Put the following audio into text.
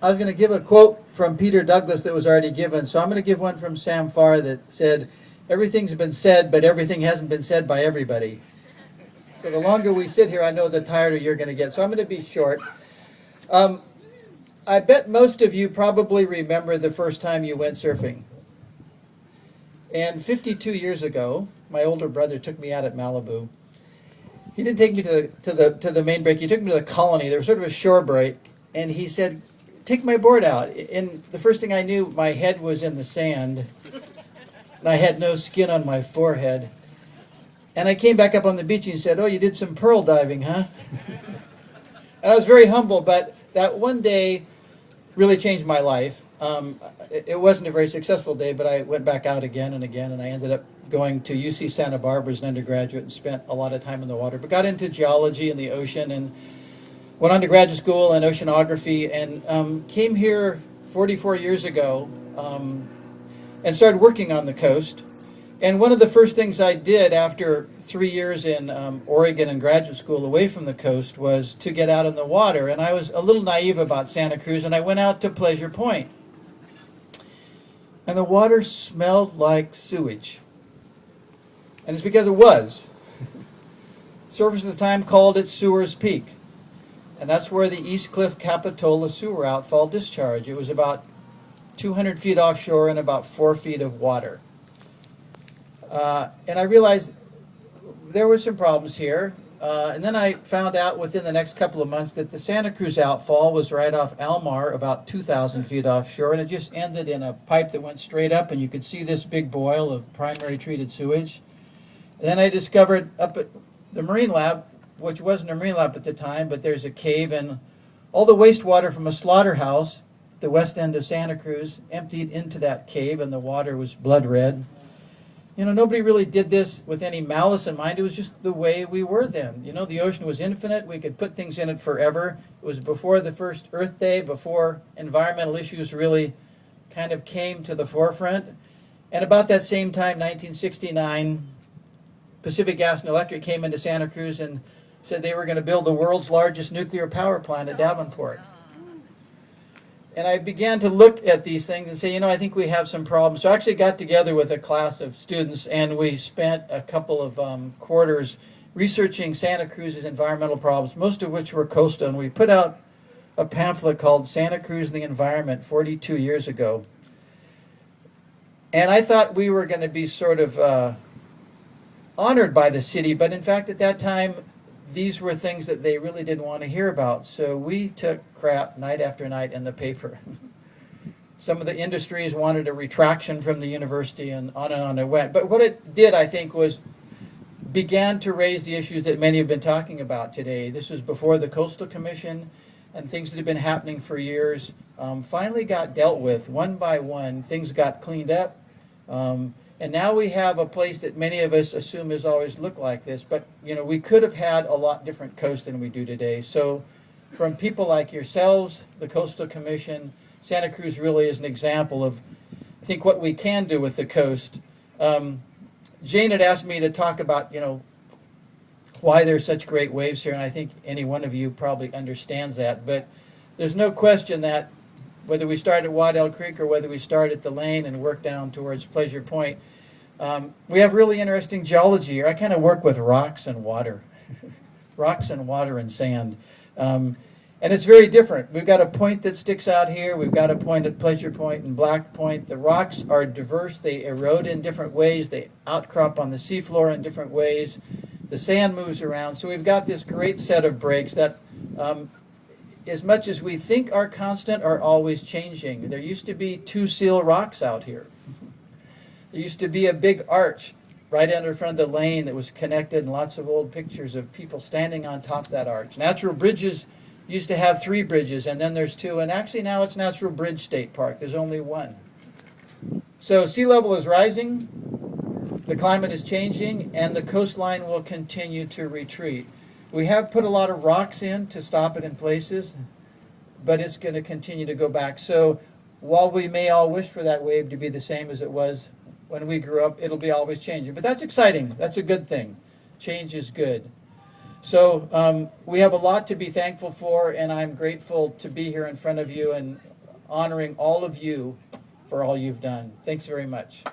I was going to give a quote from Peter Douglas that was already given, so I'm going to give one from Sam Farr that said, "Everything's been said, but everything hasn't been said by everybody." So the longer we sit here, I know the tireder you're going to get. So I'm going to be short. I bet most of you probably remember the first time you went surfing. And 52 years ago, my older brother took me out at Malibu. He didn't take me to the main break. He took me to the Colony. There was sort of a shore break, and he said, "Take my board out." And the first thing I knew, my head was in the sand, and I had no skin on my forehead. And I came back up on the beach and he said, "Oh, you did some pearl diving, huh?" And I was very humble, but that one day really changed my life. It wasn't a very successful day, but I went back out again and again, and I ended up going to UC Santa Barbara as an undergraduate and spent a lot of time in the water, but got into geology and the ocean and went on to graduate school in oceanography and came here 44 years ago and started working on the coast. And one of the first things I did after 3 years in Oregon and graduate school away from the coast was to get out in the water. And I was a little naive about Santa Cruz, and I went out to Pleasure Point. And the water smelled like sewage. And it's because it was. Surfers at the time called it Sewer's Peak. And that's where the East Cliff Capitola sewer outfall discharged. It was about 200 feet offshore and about 4 feet of water. And I realized there were some problems here. And then I found out within the next couple of months that the Santa Cruz outfall was right off Almar, about 2,000 feet offshore, and it just ended in a pipe that went straight up, and you could see this big boil of primary treated sewage. And then I discovered up at the Marine Lab, which wasn't a Marine Lab at the time, but there's a cave, and all the wastewater from a slaughterhouse, the west end of Santa Cruz, emptied into that cave, and the water was blood red. You know, nobody really did this with any malice in mind. It was just the way we were then. You know, the ocean was infinite. We could put things in it forever. It was before the first Earth Day, before environmental issues really kind of came to the forefront. And about that same time, 1969, Pacific Gas and Electric came into Santa Cruz and said they were going to build the world's largest nuclear power plant at Davenport. And I began to look at these things and say, you know, I think we have some problems. So I actually got together with a class of students, and we spent a couple of quarters researching Santa Cruz's environmental problems, most of which were coastal. And we put out a pamphlet called Santa Cruz and the Environment 42 years ago. And I thought we were going to be sort of honored by the city, but in fact at that time, these were things that they really didn't want to hear about. So we took crap night after night in the paper. Some of the industries wanted a retraction from the university, and on it went. But what it did, I think, was began to raise the issues that many have been talking about today. This was before the Coastal Commission, and things that had been happening for years finally got dealt with one by one. Things got cleaned up. And now we have a place that many of us assume has always looked like this. But, you know, we could have had a lot different coast than we do today. So from people like yourselves, the Coastal Commission, Santa Cruz really is an example of, I think, what we can do with the coast. Jane had asked me to talk about, you know, why there's such great waves here. And I think any one of you probably understands that. But there's no question that whether we start at Waddell Creek or whether we start at the Lane and work down towards Pleasure Point, we have really interesting geology here. I kind of work with rocks and water, rocks and water and sand. And it's very different. We've got a point that sticks out here. We've got a point at Pleasure Point and Black Point. The rocks are diverse. They erode in different ways. They outcrop on the seafloor in different ways. The sand moves around. So we've got this great set of breaks that as much as we think are constant, are always changing. There used to be 2 seal rocks out here. There used to be a big arch right under front of the lane that was connected, and lots of old pictures of people standing on top of that arch. Natural bridges used to have 3 bridges, and then there's 2, and actually now it's Natural Bridge State Park. There's only 1. So sea level is rising, the climate is changing, and the coastline will continue to retreat. We have put a lot of rocks in to stop it in places, but it's going to continue to go back. So while we may all wish for that wave to be the same as it was when we grew up, it'll be always changing. But that's exciting. That's a good thing. Change is good. So we have a lot to be thankful for, and I'm grateful to be here in front of you. And honoring all of you for all you've done. Thanks very much.